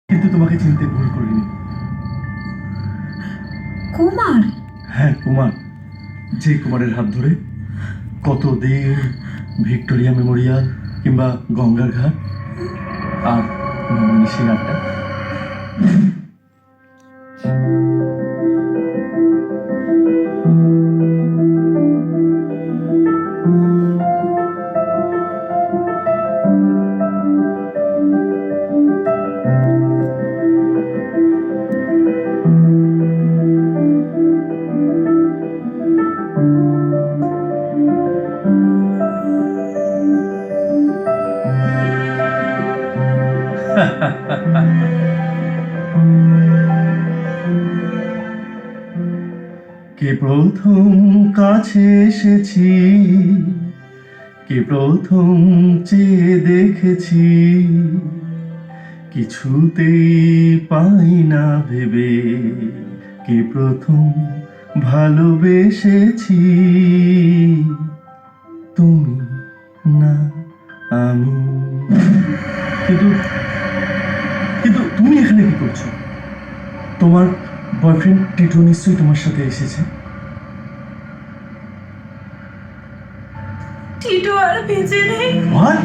কিন্তু তোমাকে চিনতে ভুল করিনি। কুমার? হ্যাঁ, কুমার। যে কুমারের হাত ধরে কতদিন ভিক্টোরিয়া মেমোরিয়াল কিংবা গঙ্গার ঘাট আর নন্দিনী সেই আড্ডা। কে প্রথম কাছে এসেছি, কে প্রথম চেয়ে দেখেছি, কিছুতেই পাই না ভেবে, কে প্রথম ভালোবেসেছি, তুমি না আমি। কিন্তু কিন্তু তুমি এখানে কি করছো? তোমার বয়ফ্রেন্ড টিটু নিশ্চয়ই তোমার সাথে এসেছে। টিটু আর বেঁচে নেই। What?